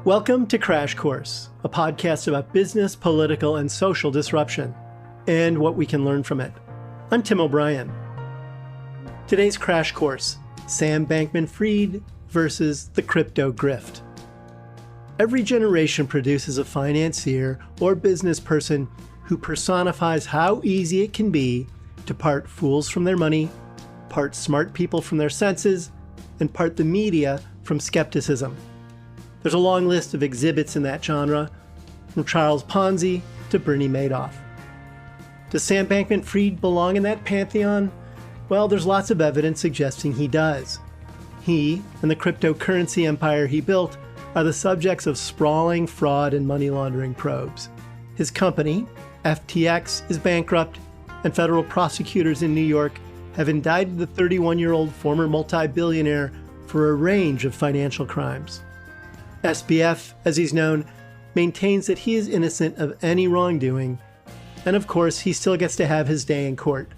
Welcome to Crash Course, a podcast about business, political, and social disruption, and what we can learn from it. I'm Tim O'Brien. Today's Crash Course, Sam Bankman-Fried versus the crypto grift. Every generation produces a financier or business person who personifies how easy it can be to part fools from their money, part smart people from their senses, and part the media from skepticism. There's a long list of exhibits in that genre, from Charles Ponzi to Bernie Madoff. Does Sam Bankman-Fried belong in that pantheon? Well, there's lots of evidence suggesting he does. He and the cryptocurrency empire he built are the subjects of sprawling fraud and money laundering probes. His company, FTX, is bankrupt, and federal prosecutors in New York have indicted the 31-year-old former multi-billionaire for a range of financial crimes. SBF, as he's known, maintains that he is innocent of any wrongdoing, and of course, he still gets to have his day in court.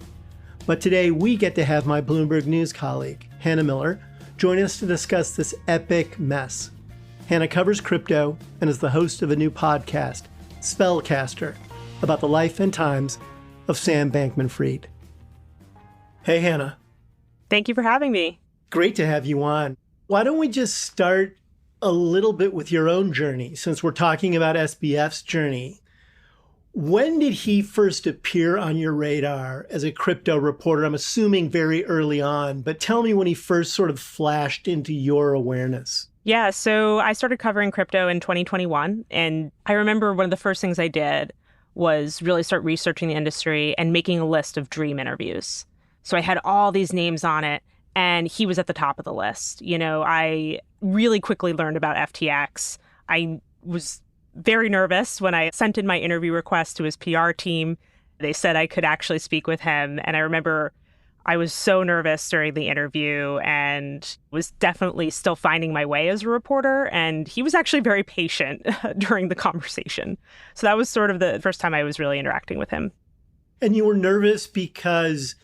But today, we get to have my Bloomberg News colleague, Hannah Miller, join us to discuss this epic mess. Hannah covers crypto and is the host of a new podcast, Spellcaster, about the life and times of Sam Bankman-Fried. Hey, Hannah. Thank you for having me. Great to have you on. Why don't we just start a little bit with your own journey, since we're talking about SBF's journey. When did he first appear on your radar as a crypto reporter? I'm assuming very early on, but tell me when he first sort of flashed into your awareness. Yeah, so I started covering crypto in 2021, and I remember one of the first things I did was really start researching the industry and making a list of dream interviews. So I had all these names on it, and he was at the top of the list. You know, I really quickly learned about FTX. I was very nervous when I sent in my interview request to his PR team. They said I could actually speak with him. And I remember I was so nervous during the interview and was definitely still finding my way as a reporter. And he was actually very patient during the conversation. So that was sort of the first time I was really interacting with him. And you were nervous because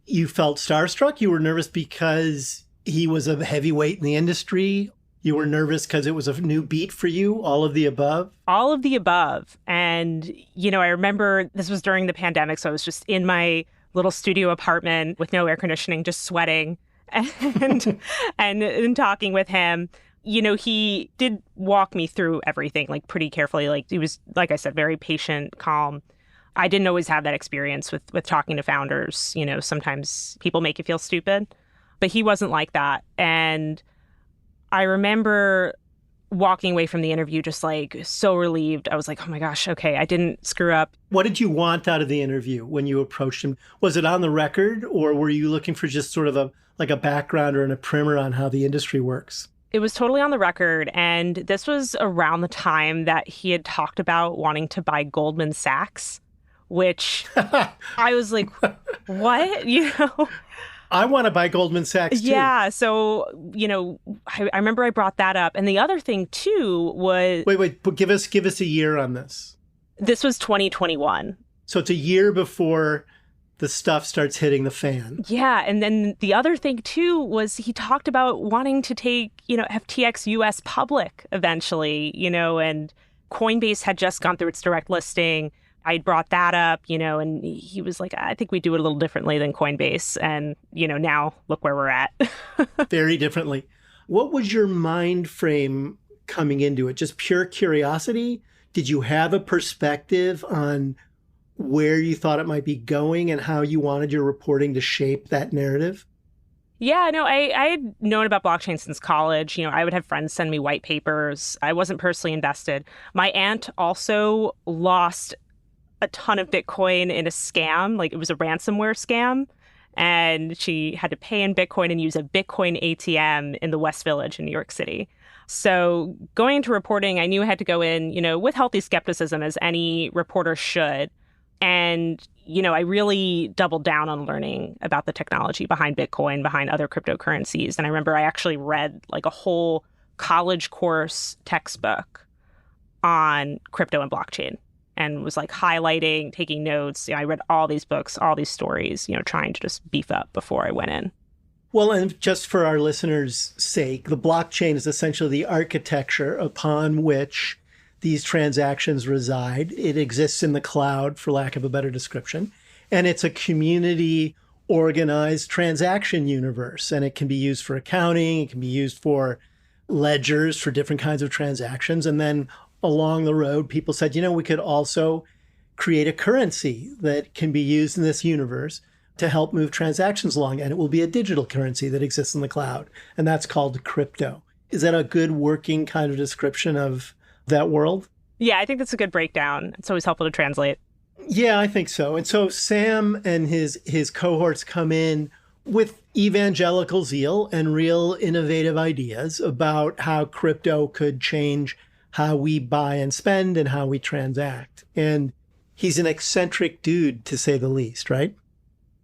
you felt starstruck? You were nervous because he was a heavyweight in the industry? You were nervous because it was a new beat for you? All of the above? All of the above. And, you know, I remember this was during the pandemic, so I was just in my little studio apartment with no air conditioning, just sweating and talking with him. You know, he did walk me through everything, like, pretty carefully. Like, he was, like I said, very patient, calm. I didn't always have that experience with talking to founders. You know, sometimes people make you feel stupid, but he wasn't like that. And I remember walking away from the interview just like so relieved. I was like, oh my gosh, okay, I didn't screw up. What did you want out of the interview when you approached him? Was it on the record, or were you looking for just sort of a background or a primer on how the industry works? It was totally on the record. And this was around the time that he had talked about wanting to buy Goldman Sachs, which I was like, what? You know? I want to buy Goldman Sachs, too. Yeah. So, you know, I remember I brought that up. And the other thing, too, was... Wait, but give us a year on this. This was 2021. So it's a year before the stuff starts hitting the fan. Yeah. And then the other thing, too, was he talked about wanting to take, you know, FTX US public eventually, you know, and Coinbase had just gone through its direct listing. I brought that up, you know, and he was like, I think we do it a little differently than Coinbase. And, you know, now look where we're at. Very differently. What was your mind frame coming into it? Just pure curiosity? Did you have a perspective on where you thought it might be going and how you wanted your reporting to shape that narrative? Yeah, no, I had known about blockchain since college. You know, I would have friends send me white papers. I wasn't personally invested. My aunt also lost a ton of Bitcoin in a scam. Like, it was a ransomware scam, and she had to pay in Bitcoin and use a Bitcoin ATM in the West Village in New York City. So going into reporting, I knew I had to go in, you know, with healthy skepticism, as any reporter should. And, you know, I really doubled down on learning about the technology behind Bitcoin, behind other cryptocurrencies. And I remember I actually read like a whole college course textbook on crypto and blockchain, and was like highlighting, taking notes. You know, I read all these books, all these stories, you know, trying to just beef up before I went in. Well, and just for our listeners' sake, the blockchain is essentially the architecture upon which these transactions reside. It exists in the cloud, for lack of a better description, and it's a community organized transaction universe. And it can be used for accounting, it can be used for ledgers for different kinds of transactions. And then along the road, people said, we could also create a currency that can be used in this universe to help move transactions along. And it will be a digital currency that exists in the cloud. And that's called crypto. Is that a good working kind of description of that world? Yeah, I think that's a good breakdown. It's always helpful to translate. Yeah, I think so. And so Sam and his cohorts come in with evangelical zeal and real innovative ideas about how crypto could change how we buy and spend and how we transact. And he's an eccentric dude, to say the least, right?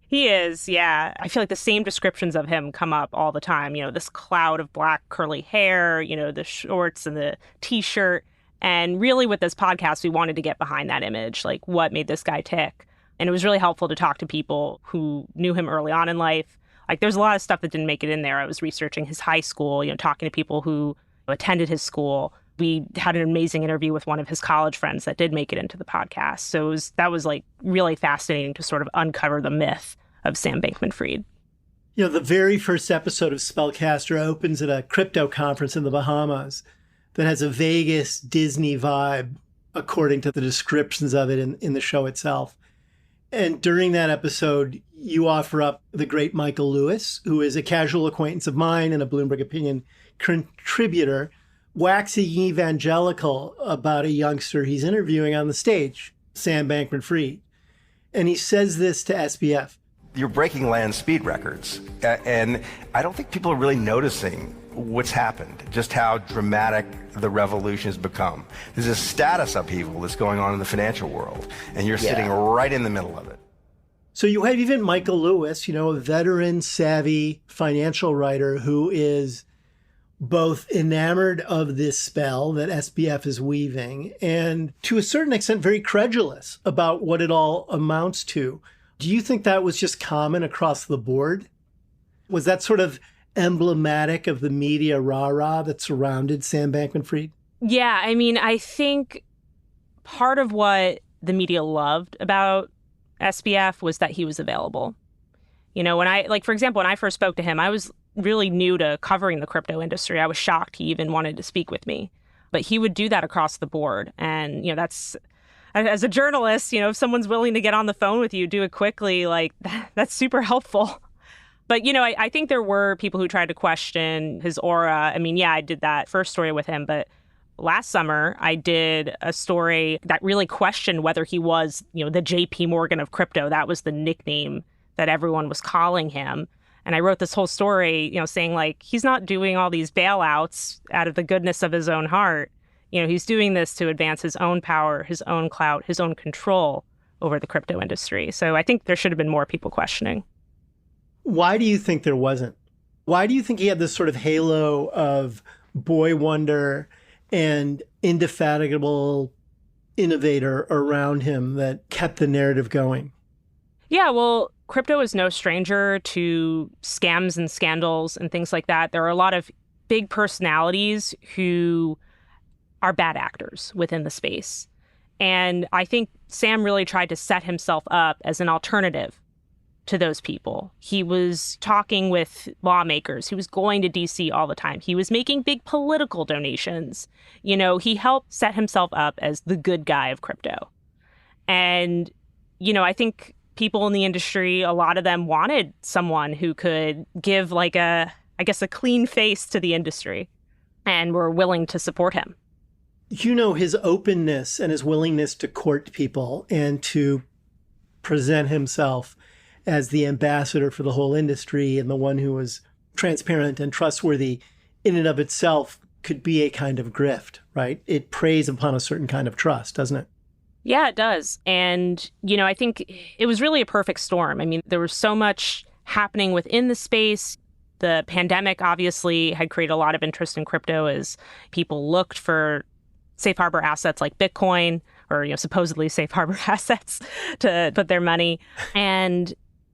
He is, yeah. I feel like the same descriptions of him come up all the time. This cloud of black curly hair, the shorts and the T-shirt. And really with this podcast, we wanted to get behind that image, like what made this guy tick. And it was really helpful to talk to people who knew him early on in life. Like there's a lot of stuff that didn't make it in there. I was researching his high school, talking to people who attended his school. We had an amazing interview with one of his college friends that did make it into the podcast. So that was like really fascinating to sort of uncover the myth of Sam Bankman-Fried. The very first episode of Spellcaster opens at a crypto conference in the Bahamas that has a Vegas Disney vibe, according to the descriptions of it in the show itself. And during that episode, you offer up the great Michael Lewis, who is a casual acquaintance of mine and a Bloomberg Opinion contributor, waxing evangelical about a youngster he's interviewing on the stage, Sam Bankman-Fried. And he says this to SBF. You're breaking land speed records. And I don't think people are really noticing what's happened, just how dramatic the revolution has become. There's a status upheaval that's going on in the financial world, and you're sitting right in the middle of it. So you have even Michael Lewis, a veteran, savvy financial writer who is both enamored of this spell that SBF is weaving and to a certain extent very credulous about what it all amounts to. Do you think that was just common across the board? Was that sort of emblematic of the media rah-rah that surrounded Sam Bankman-Fried? Yeah, I think part of what the media loved about SBF was that he was available. For example, when I first spoke to him, I was really new to covering the crypto industry. I was shocked he even wanted to speak with me. But he would do that across the board. And, that's, as a journalist, if someone's willing to get on the phone with you, do it quickly, that's super helpful. But, I think there were people who tried to question his aura. I did that first story with him. But last summer, I did a story that really questioned whether he was, the JP Morgan of crypto. That was the nickname that everyone was calling him. And I wrote this whole story, saying he's not doing all these bailouts out of the goodness of his own heart. He's doing this to advance his own power, his own clout, his own control over the crypto industry. So I think there should have been more people questioning. Why do you think there wasn't? Why do you think he had this sort of halo of boy wonder and indefatigable innovator around him that kept the narrative going? Yeah, well, crypto is no stranger to scams and scandals and things like that. There are a lot of big personalities who are bad actors within the space. And I think Sam really tried to set himself up as an alternative to those people. He was talking with lawmakers. He was going to DC all the time. He was making big political donations. He helped set himself up as the good guy of crypto. And, I think people in the industry, a lot of them wanted someone who could give a clean face to the industry and were willing to support him. His openness and his willingness to court people and to present himself as the ambassador for the whole industry and the one who was transparent and trustworthy in and of itself could be a kind of grift, right? It preys upon a certain kind of trust, doesn't it? Yeah, it does. And, I think it was really a perfect storm. There was so much happening within the space. The pandemic obviously had created a lot of interest in crypto as people looked for safe harbor assets like Bitcoin or, supposedly safe harbor assets to put their money. And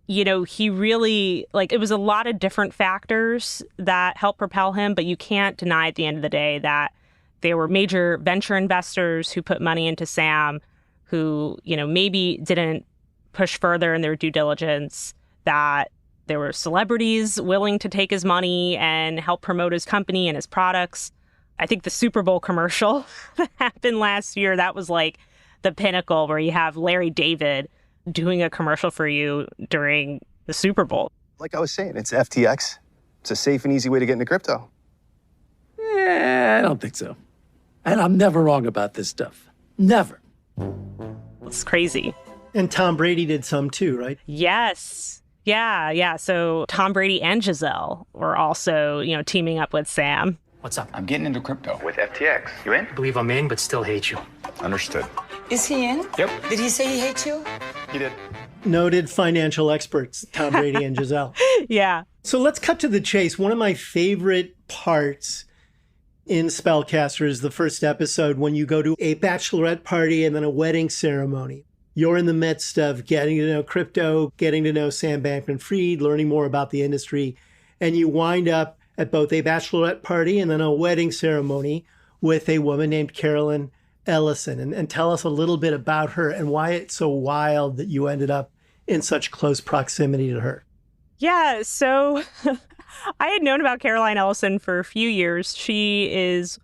he really, it was a lot of different factors that helped propel him, but you can't deny at the end of the day that there were major venture investors who put money into Sam who, maybe didn't push further in their due diligence, that there were celebrities willing to take his money and help promote his company and his products. I think the Super Bowl commercial that happened last year, that was the pinnacle, where you have Larry David doing a commercial for you during the Super Bowl. Like I was saying, it's FTX. It's a safe and easy way to get into crypto. I don't think so. And I'm never wrong about this stuff. Never. It's crazy. And Tom Brady did some too, right? Yes. Yeah. So Tom Brady and Giselle were also, teaming up with Sam. What's up? I'm getting into crypto. With FTX. You in? I believe I'm in, but still hate you. Understood. Is he in? Yep. Did he say he hates you? He did. Noted financial experts, Tom Brady and Giselle. Yeah. So let's cut to the chase. One of my favorite parts in Spellcaster is the first episode when you go to a bachelorette party and then a wedding ceremony. You're in the midst of getting to know crypto, getting to know Sam Bankman-Fried, learning more about the industry, and you wind up at both a bachelorette party and then a wedding ceremony with a woman named Carolyn Ellison. And tell us a little bit about her and why it's so wild that you ended up in such close proximity to her. Yeah, so I had known about Caroline Ellison for a few years. She is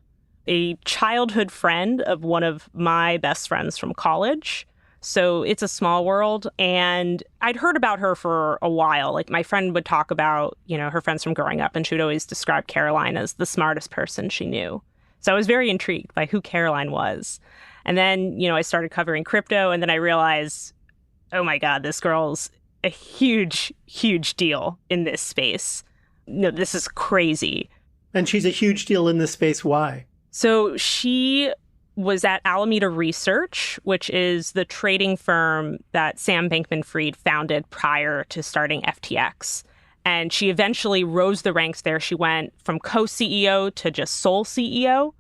a childhood friend of one of my best friends from college. So it's a small world. And I'd heard about her for a while. My friend would talk about, her friends from growing up, and she would always describe Caroline as the smartest person she knew. So I was very intrigued by who Caroline was. And then, I started covering crypto, and then I realized, oh my God, this girl's a huge, huge deal in this space. No, this is crazy. And she's a huge deal in this space. Why? So she was at Alameda Research, which is the trading firm that Sam Bankman-Fried founded prior to starting FTX. And she eventually rose the ranks there. She went from co-CEO to just sole CEO.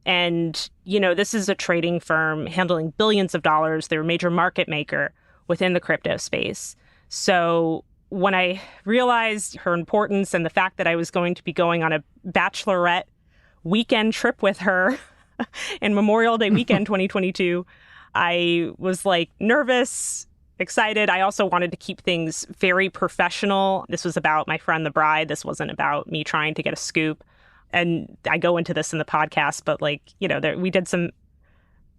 And, this is a trading firm handling billions of dollars. They're a major market maker within the crypto space. So when I realized her importance and the fact that I was going to be going on a bachelorette weekend trip with her in Memorial Day weekend 2022, I was nervous, excited. I also wanted to keep things very professional. This was about my friend, the bride. This wasn't about me trying to get a scoop. And I go into this in the podcast, but we did some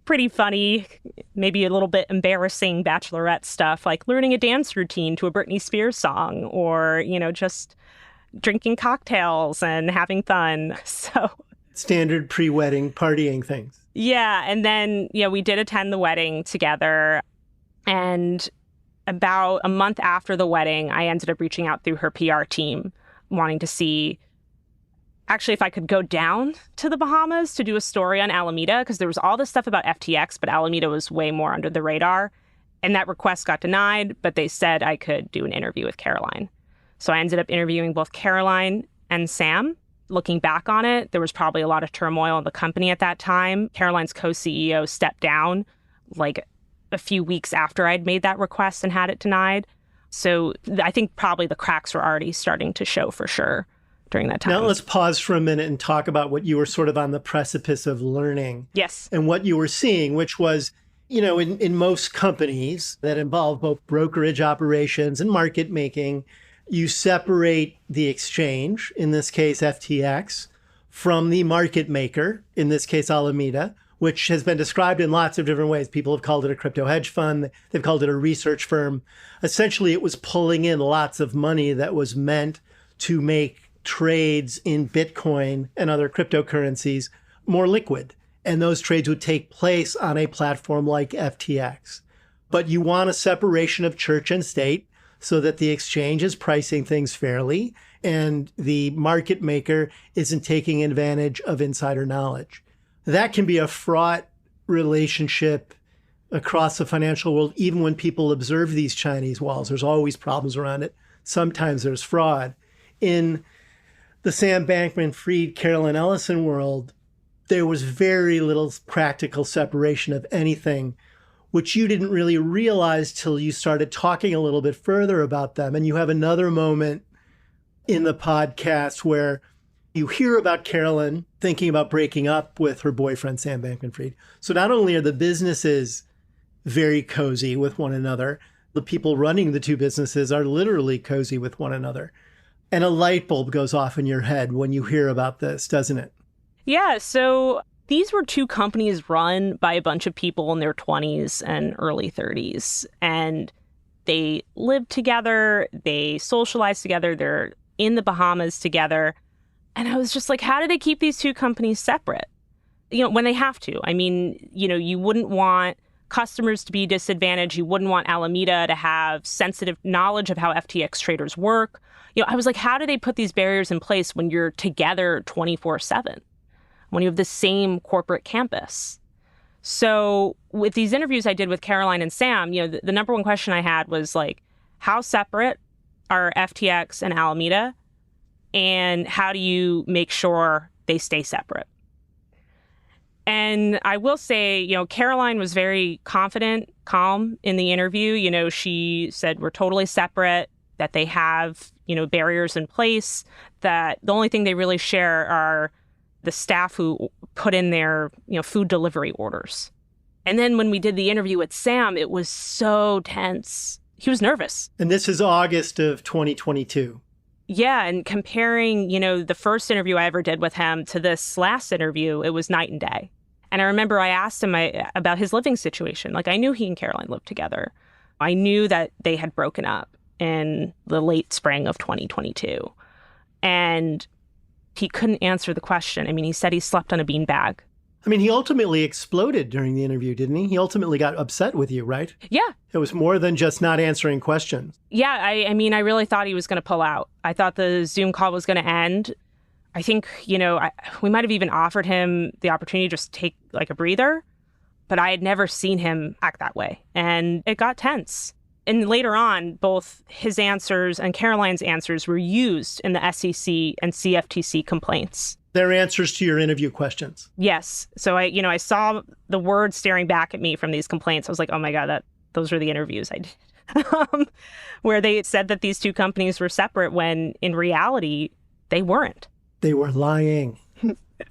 pretty funny, maybe a little bit embarrassing bachelorette stuff, like learning a dance routine to a Britney Spears song, or, just drinking cocktails and having fun. So standard pre-wedding partying things. Yeah. And then, we did attend the wedding together. And about a month after the wedding, I ended up reaching out through her PR team, wanting to see actually if I could go down to the Bahamas to do a story on Alameda, because there was all this stuff about FTX, but Alameda was way more under the radar. And that request got denied, but they said I could do an interview with Caroline. So I ended up interviewing both Caroline and Sam. Looking back on it, there was probably a lot of turmoil in the company at that time. Caroline's co-CEO stepped down a few weeks after I'd made that request and had it denied. So I think probably the cracks were already starting to show for sure during that time. Now let's pause for a minute and talk about what you were sort of on the precipice of learning. Yes. And what you were seeing, which was, in most companies that involve both brokerage operations and market making, you separate the exchange, in this case FTX, from the market maker, in this case Alameda, which has been described in lots of different ways. People have called it a crypto hedge fund. They've called it a research firm. Essentially, it was pulling in lots of money that was meant to make trades in Bitcoin and other cryptocurrencies more liquid. And those trades would take place on a platform like FTX. But you want a separation of church and state so that the exchange is pricing things fairly and the market maker isn't taking advantage of insider knowledge. That can be a fraught relationship across the financial world, even when people observe these Chinese walls. There's always problems around it. Sometimes there's fraud. In the Sam Bankman-Fried, Carolyn Ellison world, there was very little practical separation of anything which you didn't really realize till you started talking a little bit further about them. And you have another moment in the podcast where you hear about Carolyn thinking about breaking up with her boyfriend, Sam Bankman-Fried. So not only are the businesses very cozy with one another, the people running the two businesses are literally cozy with one another. And a light bulb goes off in your head when you hear about this, doesn't it? Yeah, so these were two companies run by a bunch of people in their 20s and early 30s. And they lived together, they socialized together, they're in the Bahamas together. And I was just like, how do they keep these two companies separate? When they have to. I mean, you wouldn't want customers to be disadvantaged. You wouldn't want Alameda to have sensitive knowledge of how FTX traders work. I was like, how do they put these barriers in place when you're together 24/7, when you have the same corporate campus? So with these interviews I did with Caroline and Sam, the number one question I had was like, how separate are FTX and Alameda? And how do you make sure they stay separate? And I will say, Caroline was very confident, calm in the interview. She said, we're totally separate, that they have, barriers in place, that the only thing they really share are the staff who put in their, food delivery orders. And then when we did the interview with Sam, it was so tense. He was nervous. And this is August of 2022. Yeah, and comparing, the first interview I ever did with him to this last interview, it was night and day. And I remember I asked him about his living situation. Like, I knew he and Caroline lived together. I knew that they had broken up in the late spring of 2022. And he couldn't answer the question. I mean, he said he slept on a beanbag. I mean, he ultimately exploded during the interview, didn't he? He ultimately got upset with you, right? Yeah. It was more than just not answering questions. Yeah, I mean, I really thought he was going to pull out. I thought the Zoom call was going to end. I think, we might have even offered him the opportunity to just take like a breather, but I had never seen him act that way. And it got tense. And later on, both his answers and Caroline's answers were used in the SEC and CFTC complaints. Their answers to your interview questions. Yes. So I saw the words staring back at me from these complaints. I was like, oh my God, those were the interviews I did. Where they said that these two companies were separate when in reality, they weren't. They were lying.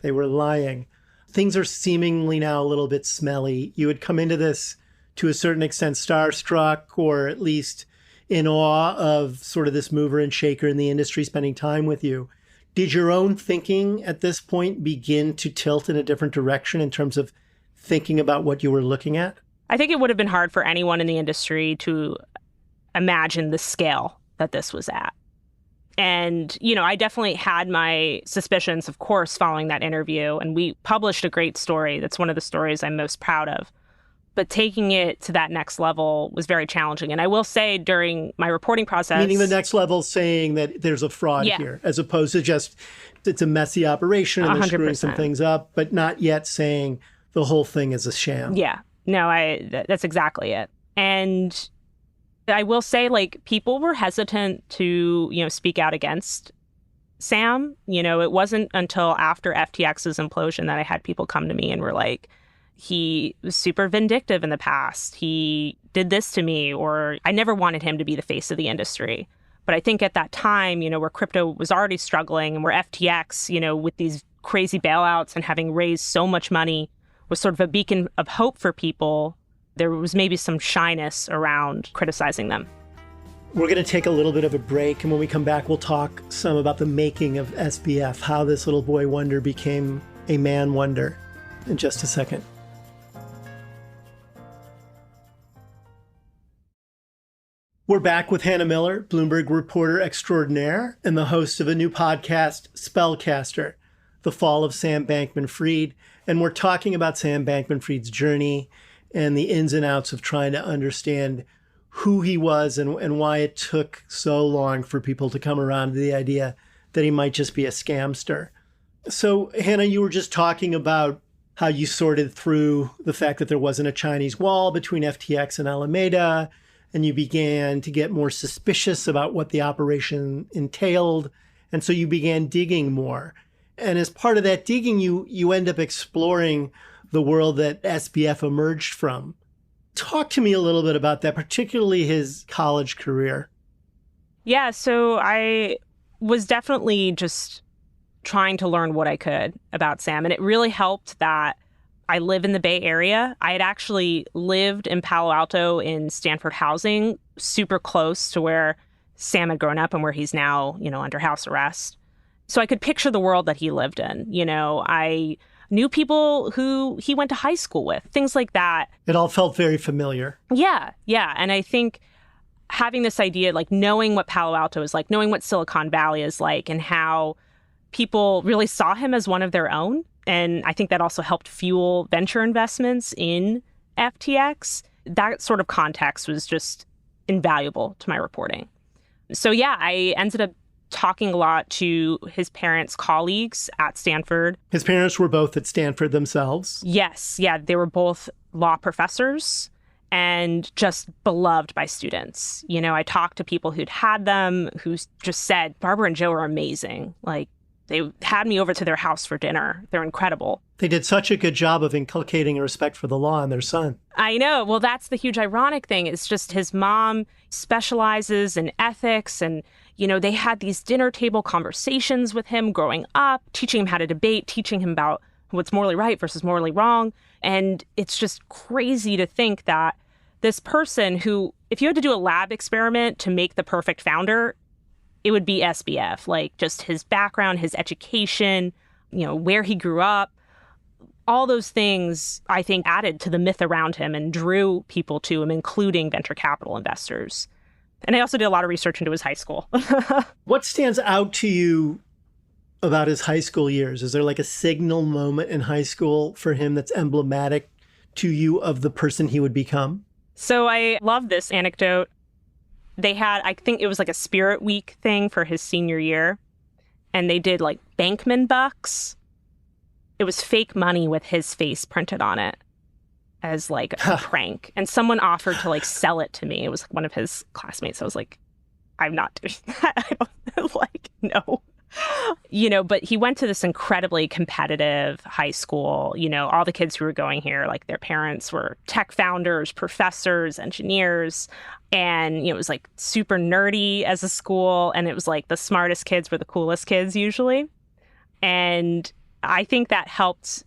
They were lying. Things are seemingly now a little bit smelly. You had come into this to a certain extent starstruck, or at least in awe of sort of this mover and shaker in the industry spending time with you. Did your own thinking at this point begin to tilt in a different direction in terms of thinking about what you were looking at? I think it would have been hard for anyone in the industry to imagine the scale that this was at. And, I definitely had my suspicions, of course, following that interview. And we published a great story. That's one of the stories I'm most proud of. But taking it to that next level was very challenging. And I will say during my reporting process... Meaning the next level saying that there's a fraud here, as opposed to just it's a messy operation and they're screwing some things up, but not yet saying the whole thing is a sham. Yeah. No, that's exactly it. And I will say, people were hesitant to, speak out against Sam. It wasn't until after FTX's implosion that I had people come to me and were like, he was super vindictive in the past. He did this to me, or I never wanted him to be the face of the industry. But I think at that time, where crypto was already struggling and where FTX, with these crazy bailouts and having raised so much money was sort of a beacon of hope for people, there was maybe some shyness around criticizing them. We're going to take a little bit of a break, and when we come back, we'll talk some about the making of SBF, how this little boy wonder became a man wonder, in just a second. We're back with Hannah Miller, Bloomberg reporter extraordinaire and the host of a new podcast, Spellcaster, The Fall of Sam Bankman-Fried. And we're talking about Sam Bankman-Fried's journey and the ins and outs of trying to understand who he was and why it took so long for people to come around to the idea that he might just be a scamster. So, Hannah, you were just talking about how you sorted through the fact that there wasn't a Chinese wall between FTX and Alameda, and you began to get more suspicious about what the operation entailed. And so you began digging more. And as part of that digging, you end up exploring the world that SBF emerged from. Talk to me a little bit about that, particularly his college career. Yeah, so I was definitely just trying to learn what I could about Sam. And it really helped that I live in the Bay Area. I had actually lived in Palo Alto in Stanford housing, super close to where Sam had grown up and where he's now, under house arrest. So I could picture the world that he lived in. I knew people who he went to high school with, things like that. It all felt very familiar. Yeah. And I think having this idea, like knowing what Palo Alto is like, knowing what Silicon Valley is like, and how people really saw him as one of their own. And I think that also helped fuel venture investments in FTX. That sort of context was just invaluable to my reporting. So yeah, I ended up talking a lot to his parents' colleagues at Stanford. His parents were both at Stanford themselves? Yes. Yeah, they were both law professors and just beloved by students. I talked to people who'd had them, who just said, Barbara and Joe are amazing. Like, they had me over to their house for dinner. They're incredible. They did such a good job of inculcating a respect for the law in their son. I know. Well, that's the huge ironic thing. It's just his mom specializes in ethics. And, they had these dinner table conversations with him growing up, teaching him how to debate, teaching him about what's morally right versus morally wrong. And it's just crazy to think that this person who, if you had to do a lab experiment to make the perfect founder, it would be SBF, like just his background, his education, where he grew up. All those things, I think, added to the myth around him and drew people to him, including venture capital investors. And I also did a lot of research into his high school. What stands out to you about his high school years? Is there like a signal moment in high school for him that's emblematic to you of the person he would become? So I love this anecdote. They had, I think it was like a Spirit Week thing for his senior year. And they did like Bankman bucks. It was fake money with his face printed on it as like a prank. And someone offered to like sell it to me. It was one of his classmates. I was like, I'm not doing that. I don't like, no. But he went to this incredibly competitive high school. All the kids who were going here, like their parents were tech founders, professors, engineers. And, it was like super nerdy as a school. And it was like the smartest kids were the coolest kids usually. And I think that helped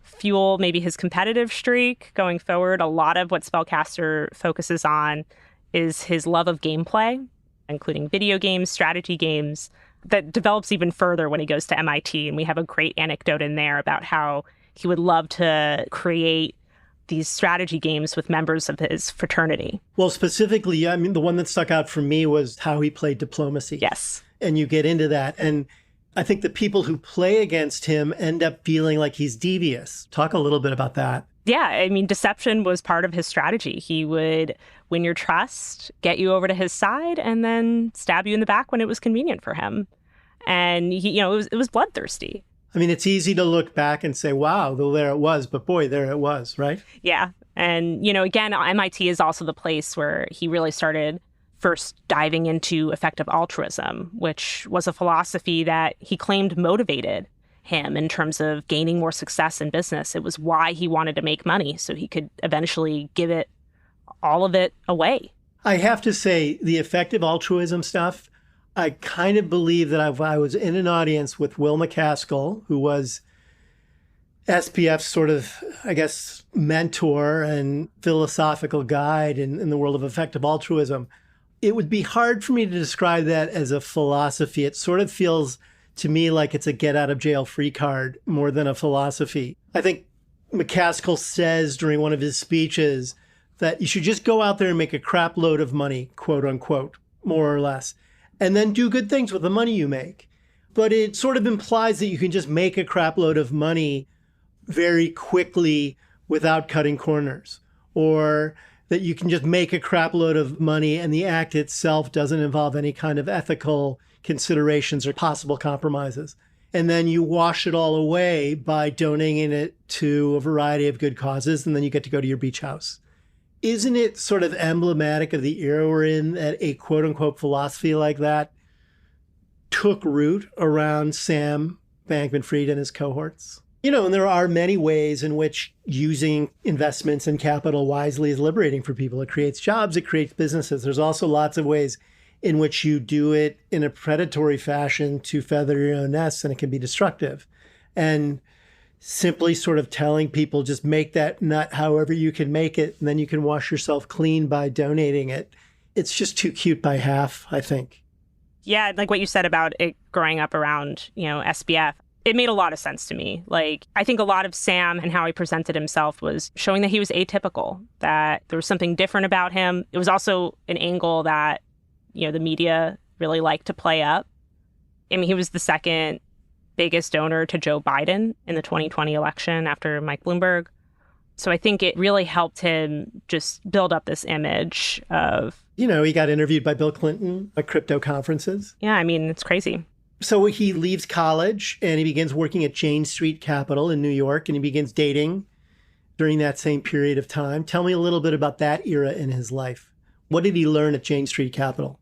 fuel maybe his competitive streak going forward. A lot of what Spellcaster focuses on is his love of gameplay, including video games, strategy games, that develops even further when he goes to MIT. And we have a great anecdote in there about how he would love to create these strategy games with members of his fraternity. Well, specifically, the one that stuck out for me was how he played diplomacy. Yes. And you get into that. And I think the people who play against him end up feeling like he's devious. Talk a little bit about that. Yeah, deception was part of his strategy. He would win your trust, get you over to his side, and then stab you in the back when it was convenient for him. And he, it was bloodthirsty. It's easy to look back and say, wow, though there it was, but boy, there it was, right? Yeah. And, again, MIT is also the place where he really started first diving into effective altruism, which was a philosophy that he claimed motivated him in terms of gaining more success in business. It was why he wanted to make money, so he could eventually give it, all of it, away. I have to say, the effective altruism stuff, I kind of believe that if I was in an audience with Will McCaskill, who was SPF's sort of, I guess, mentor and philosophical guide in the world of effective altruism, it would be hard for me to describe that as a philosophy. It sort of feels to me like it's a get out of jail free card more than a philosophy. I think McCaskill says during one of his speeches that you should just go out there and make a crap load of money, quote unquote, more or less, and then do good things with the money you make. But it sort of implies that you can just make a crap load of money very quickly without cutting corners, or that you can just make a crap load of money and the act itself doesn't involve any kind of ethical considerations or possible compromises. And then you wash it all away by donating it to a variety of good causes, and then you get to go to your beach house. Isn't it sort of emblematic of the era we're in that a quote unquote philosophy like that took root around Sam Bankman-Fried and his cohorts? And there are many ways in which using investments and capital wisely is liberating for people. It creates jobs, it creates businesses. There's also lots of ways in which you do it in a predatory fashion to feather your own nest, and it can be destructive. And simply sort of telling people, just make that nut however you can make it, and then you can wash yourself clean by donating it. It's just too cute by half, I think. Yeah, like what you said about it growing up around, SBF. It made a lot of sense to me. Like, I think a lot of Sam and how he presented himself was showing that he was atypical, that there was something different about him. It was also an angle that, the media really liked to play up. I mean, he was the second biggest donor to Joe Biden in the 2020 election after Mike Bloomberg. So I think it really helped him just build up this image of... He got interviewed by Bill Clinton at crypto conferences. Yeah, I mean, it's crazy. So he leaves college and he begins working at Jane Street Capital in New York, and he begins dating during that same period of time. Tell me a little bit about that era in his life. What did he learn at Jane Street Capital?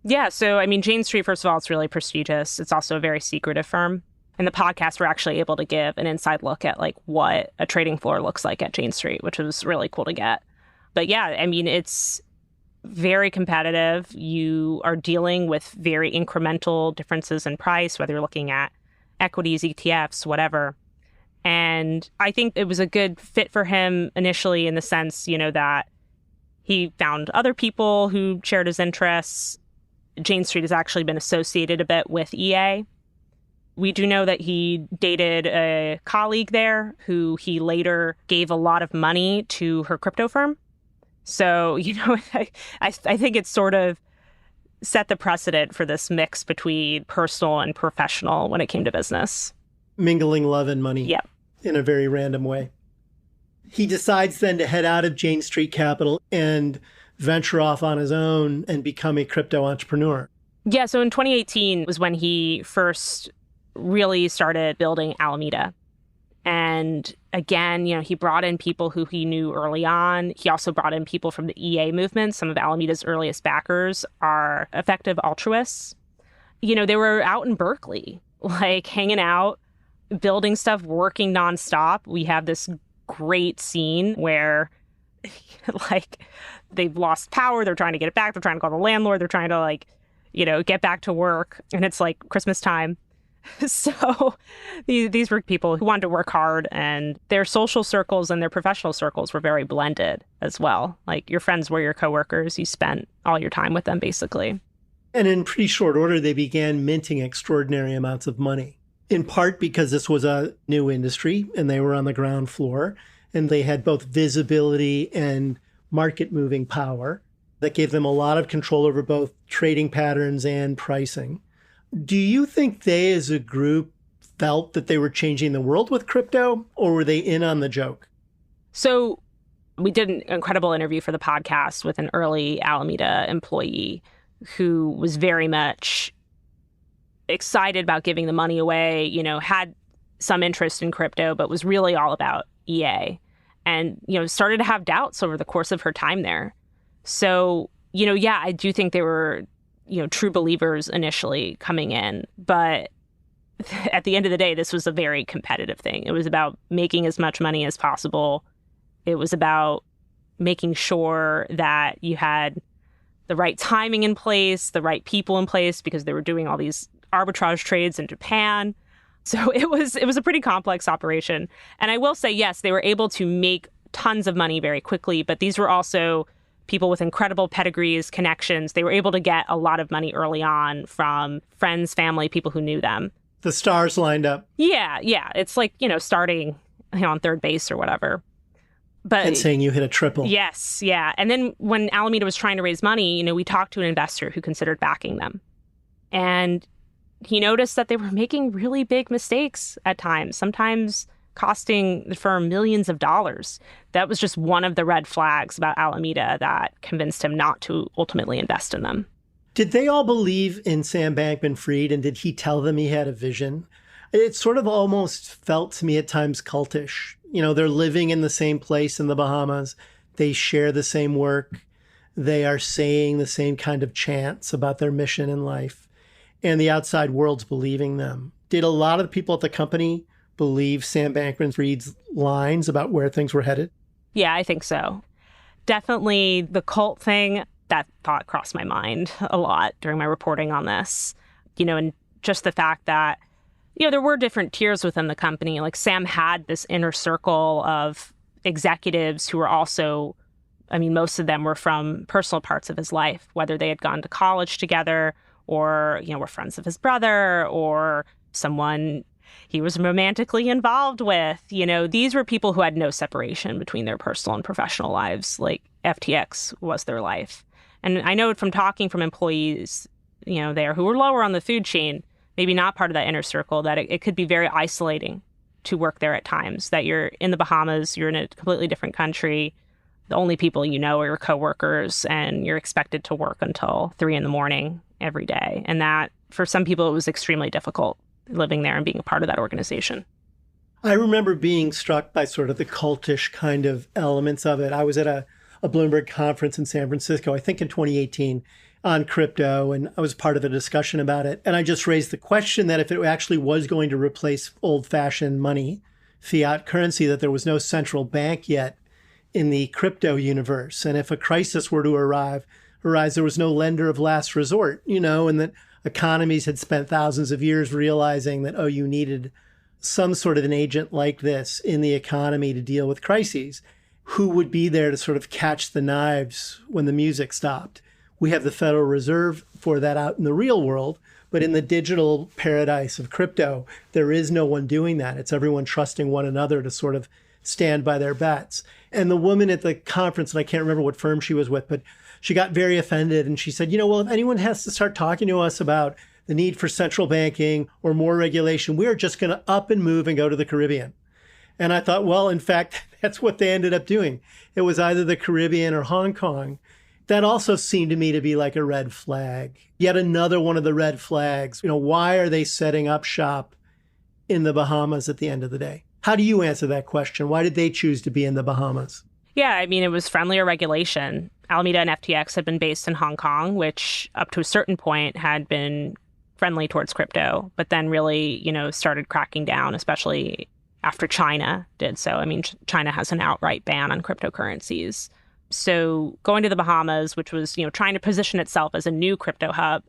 Yeah, so I mean, Jane Street, first of all, it's really prestigious. It's also a very secretive firm. And the podcast were actually able to give an inside look at like what a trading floor looks like at Jane Street, which was really cool to get. But yeah, I mean, it's very competitive. You are dealing with very incremental differences in price, whether you're looking at equities, ETFs, whatever. And I think it was a good fit for him initially in the sense, that he found other people who shared his interests. Jane Street has actually been associated a bit with EA. We do know that he dated a colleague there who he later gave a lot of money to her crypto firm. So, I think it sort of set the precedent for this mix between personal and professional when it came to business. Mingling love and money. Yep. In a very random way. He decides then to head out of Jane Street Capital and venture off on his own and become a crypto entrepreneur. Yeah, so in 2018 was when he first really started building Alameda. And again, he brought in people who he knew early on. He also brought in people from the EA movement. Some of Alameda's earliest backers are effective altruists. They were out in Berkeley, like hanging out, building stuff, working nonstop. We have this great scene where like they've lost power. They're trying to get it back. They're trying to call the landlord. They're trying to get back to work. And it's like Christmas time. So these were people who wanted to work hard, and their social circles and their professional circles were very blended as well. Like your friends were your coworkers. You spent all your time with them, basically. And in pretty short order, they began minting extraordinary amounts of money, in part because this was a new industry and they were on the ground floor, and they had both visibility and market moving power that gave them a lot of control over both trading patterns and pricing. Do you think they as a group felt that they were changing the world with crypto, or were they in on the joke? So we did an incredible interview for the podcast with an early Alameda employee who was very much excited about giving the money away, had some interest in crypto, but was really all about EA and, started to have doubts over the course of her time there. So, yeah, I do think they were true believers initially coming in. But at the end of the day, this was a very competitive thing. It was about making as much money as possible. It was about making sure that you had the right timing in place, the right people in place, because they were doing all these arbitrage trades in Japan. So it was a pretty complex operation. And I will say, yes, they were able to make tons of money very quickly, but these were also people with incredible pedigrees, connections. They were able to get a lot of money early on from friends, family, people who knew them. The stars lined up. Yeah. It's like, starting on third base or whatever. And saying you hit a triple. Yes, yeah. And then when Alameda was trying to raise money, we talked to an investor who considered backing them. And he noticed that they were making really big mistakes at times, sometimes costing the firm millions of dollars. That was just one of the red flags about Alameda that convinced him not to ultimately invest in them. Did they all believe in Sam Bankman-Fried, and did he tell them he had a vision? It sort of almost felt to me at times cultish. They're living in the same place in the Bahamas. They share the same work. They are saying the same kind of chants about their mission in life. And the outside world's believing them. Did a lot of the people at the company believe Sam Bankman-Fried's lines about where things were headed? Yeah, I think so. Definitely the cult thing, that thought crossed my mind a lot during my reporting on this. And just the fact that, there were different tiers within the company. Like Sam had this inner circle of executives who were also, most of them were from personal parts of his life, whether they had gone to college together or, were friends of his brother or someone he was romantically involved with. These were people who had no separation between their personal and professional lives. Like FTX was their life. And I know from talking from employees, there who were lower on the food chain, maybe not part of that inner circle, that it could be very isolating to work there at times, that you're in the Bahamas, you're in a completely different country. The only people you know are your coworkers, and you're expected to work until 3 a.m. every day. And that, for some people, it was extremely difficult living there and being a part of that organization. I remember being struck by sort of the cultish kind of elements of it. I was at a Bloomberg conference in San Francisco, I think in 2018, on crypto, and I was part of a discussion about it. And I just raised the question that if it actually was going to replace old-fashioned money, fiat currency, that there was no central bank yet in the crypto universe. And if a crisis were to arise, there was no lender of last resort, and that economies had spent thousands of years realizing that, you needed some sort of an agent like this in the economy to deal with crises. Who would be there to sort of catch the knives when the music stopped? We have the Federal Reserve for that out in the real world, but in the digital paradise of crypto, there is no one doing that. It's everyone trusting one another to sort of stand by their bets. And the woman at the conference, and I can't remember what firm she was with, but she got very offended. And she said, well, if anyone has to start talking to us about the need for central banking or more regulation, we are just going to up and move and go to the Caribbean. And I thought, well, in fact, that's what they ended up doing. It was either the Caribbean or Hong Kong. That also seemed to me to be like a red flag. Yet another one of the red flags. Why are they setting up shop in the Bahamas at the end of the day? How do you answer that question? Why did they choose to be in the Bahamas? Yeah, it was friendlier regulation. Alameda and FTX had been based in Hong Kong, which up to a certain point had been friendly towards crypto, but then really, started cracking down, especially after China did so. China has an outright ban on cryptocurrencies. So going to the Bahamas, which was, trying to position itself as a new crypto hub,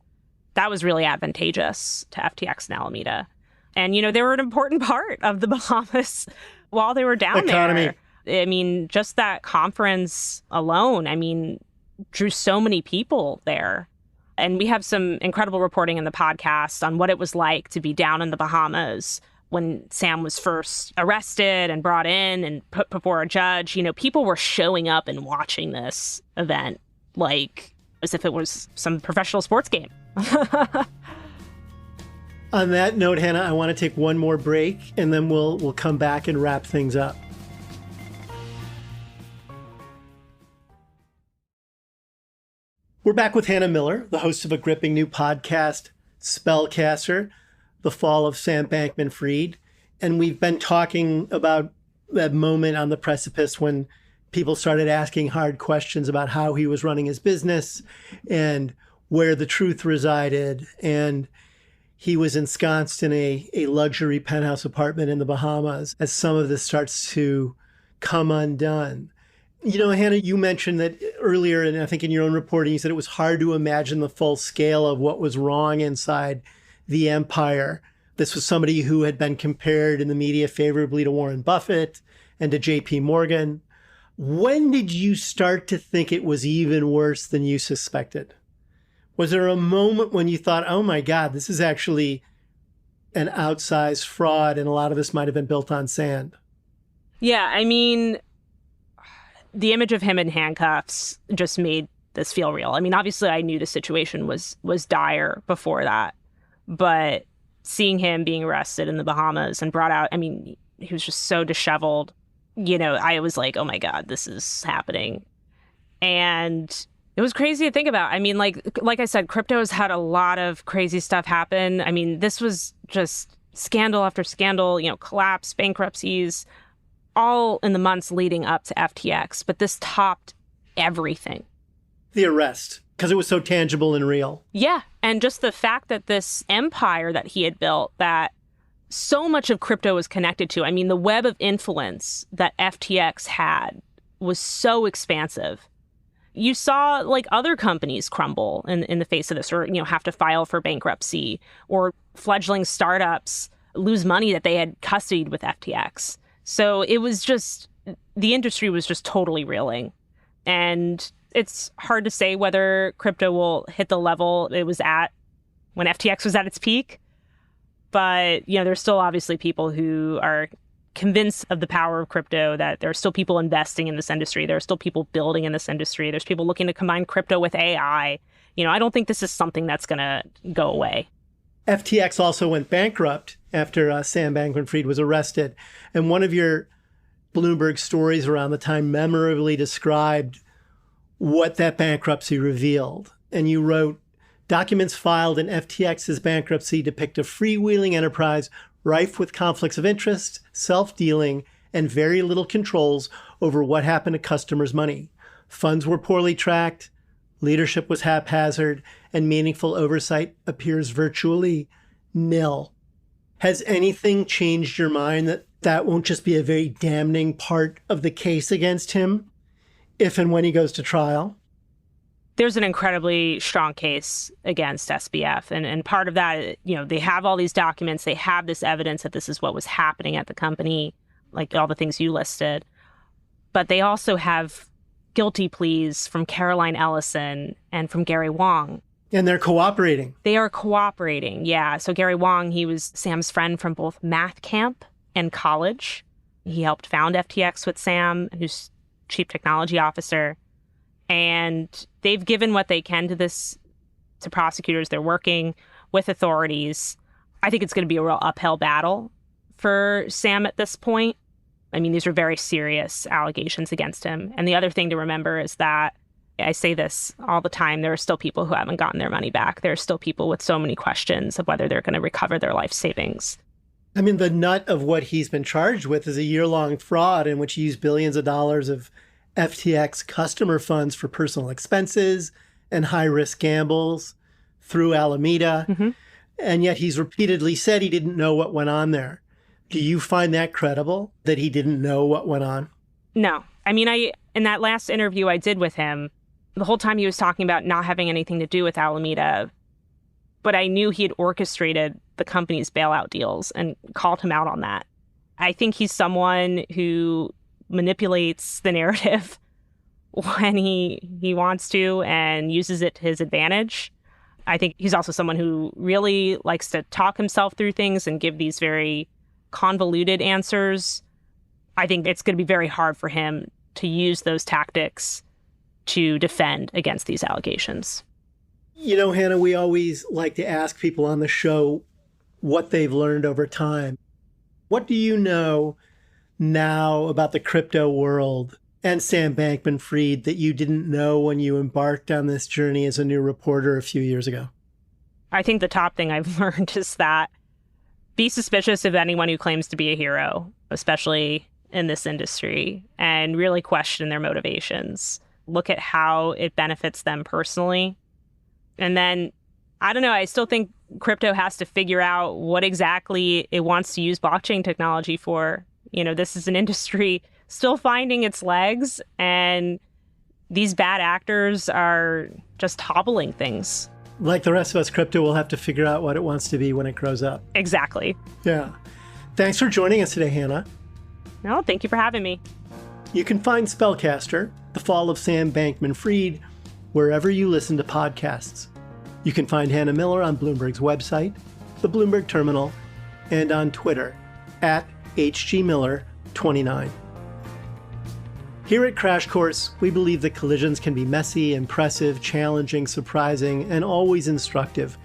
that was really advantageous to FTX and Alameda. And, they were an important part of the Bahamas while they were down there. Just that conference alone, drew so many people there. And we have some incredible reporting in the podcast on what it was like to be down in the Bahamas when Sam was first arrested and brought in and put before a judge. People were showing up and watching this event like as if it was some professional sports game. On that note, Hannah, I want to take one more break, and then we'll come back and wrap things up. We're back with Hannah Miller, the host of a gripping new podcast, Spellcaster, The Fall of Sam Bankman-Fried. And we've been talking about that moment on the precipice when people started asking hard questions about how he was running his business and where the truth resided. And he was ensconced in a luxury penthouse apartment in the Bahamas as some of this starts to come undone. Hannah, you mentioned that earlier, and I think in your own reporting, you said it was hard to imagine the full scale of what was wrong inside the empire. This was somebody who had been compared in the media favorably to Warren Buffett and to JP Morgan. When did you start to think it was even worse than you suspected? Was there a moment when you thought, oh my God, this is actually an outsized fraud and a lot of this might have been built on sand? Yeah, the image of him in handcuffs just made this feel real. Obviously I knew the situation was dire before that, but seeing him being arrested in the Bahamas and brought out, he was just so disheveled. I was like, oh my God, this is happening. And it was crazy to think about. Like I said, crypto has had a lot of crazy stuff happen. This was just scandal after scandal, collapse, bankruptcies, all in the months leading up to FTX. But this topped everything. The arrest, because it was so tangible and real. Yeah. And just the fact that this empire that he had built that so much of crypto was connected to. I mean, the web of influence that FTX had was so expansive. You saw like other companies crumble in the face of this, or, have to file for bankruptcy, or fledgling startups lose money that they had custodied with FTX. So it was just, the industry was just totally reeling. And it's hard to say whether crypto will hit the level it was at when FTX was at its peak. But, there's still obviously people who are convinced of the power of crypto, that there are still people investing in this industry. There are still people building in this industry. There's people looking to combine crypto with AI. I don't think this is something that's going to go away. FTX also went bankrupt after Sam Bankman-Fried was arrested. And one of your Bloomberg stories around the time memorably described what that bankruptcy revealed. And you wrote, documents filed in FTX's bankruptcy depict a freewheeling enterprise rife with conflicts of interest, self-dealing, and very little controls over what happened to customers' money. Funds were poorly tracked, leadership was haphazard, and meaningful oversight appears virtually nil. Has anything changed your mind that won't just be a very damning part of the case against him if and when he goes to trial? There's an incredibly strong case against SBF. And part of that, they have all these documents. They have this evidence that this is what was happening at the company, like all the things you listed. But they also have guilty pleas from Caroline Ellison and from Gary Wang. And they're cooperating. They are cooperating, yeah. So Gary Wang, he was Sam's friend from both math camp and college. He helped found FTX with Sam, who's chief technology officer. And they've given what they can to prosecutors. They're working with authorities. I think it's going to be a real uphill battle for Sam at this point. I mean, these are very serious allegations against him. And the other thing to remember is that, I say this all the time, there are still people who haven't gotten their money back. There are still people with so many questions of whether they're going to recover their life savings. I mean, the nut of what he's been charged with is a year-long fraud in which he used billions of dollars of FTX customer funds for personal expenses and high-risk gambles through Alameda. Mm-hmm. And yet he's repeatedly said he didn't know what went on there. Do you find that credible, that he didn't know what went on? No. I mean, in that last interview I did with him, the whole time he was talking about not having anything to do with Alameda, but I knew he had orchestrated the company's bailout deals and called him out on that. I think he's someone who manipulates the narrative when he wants to and uses it to his advantage. I think he's also someone who really likes to talk himself through things and give these very convoluted answers. I think it's going to be very hard for him to use those tactics to defend against these allegations. Hannah, we always like to ask people on the show what they've learned over time. What do you know now about the crypto world and Sam Bankman-Fried that you didn't know when you embarked on this journey as a new reporter a few years ago? I think the top thing I've learned is that be suspicious of anyone who claims to be a hero, especially in this industry, and really question their motivations. Look at how it benefits them personally. And then, I don't know, I still think crypto has to figure out what exactly it wants to use blockchain technology for. This is an industry still finding its legs, and these bad actors are just hobbling things. Like the rest of us, crypto will have to figure out what it wants to be when it grows up. Exactly. Yeah. Thanks for joining us today, Hannah. No, thank you for having me. You can find Spellcaster, The Fall of Sam Bankman-Fried, wherever you listen to podcasts. You can find Hannah Miller on Bloomberg's website, the Bloomberg Terminal, and on Twitter at HGMiller29. Here at Crash Course, we believe that collisions can be messy, impressive, challenging, surprising, and always instructive.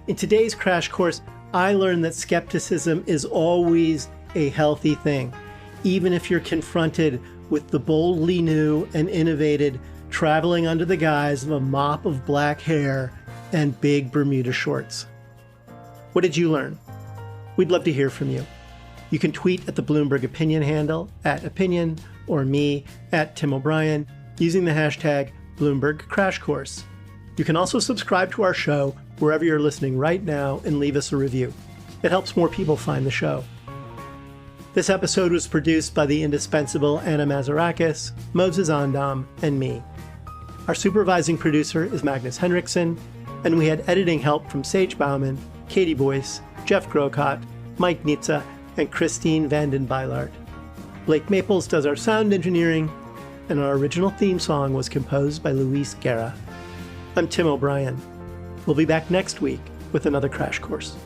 In today's Crash Course, I learned that skepticism is always a healthy thing, even if you're confronted with the boldly new and innovated traveling under the guise of a mop of black hair and big Bermuda shorts. What did you learn? We'd love to hear from you. You can tweet at the Bloomberg Opinion handle @opinion or me @Tim O'Brien using the hashtag Bloomberg Crash Course. You can also subscribe to our show wherever you're listening right now and leave us a review. It helps more people find the show. This episode was produced by the indispensable Anna Mazarakis, Moses Andam, and me. Our supervising producer is Magnus Henriksen, and we had editing help from Sage Bauman, Katie Boyce, Jeff Grocott, Mike Nitza, and Christine Vanden Beilard. Blake Maples does our sound engineering, and our original theme song was composed by Luis Guerra. I'm Tim O'Brien. We'll be back next week with another Crash Course.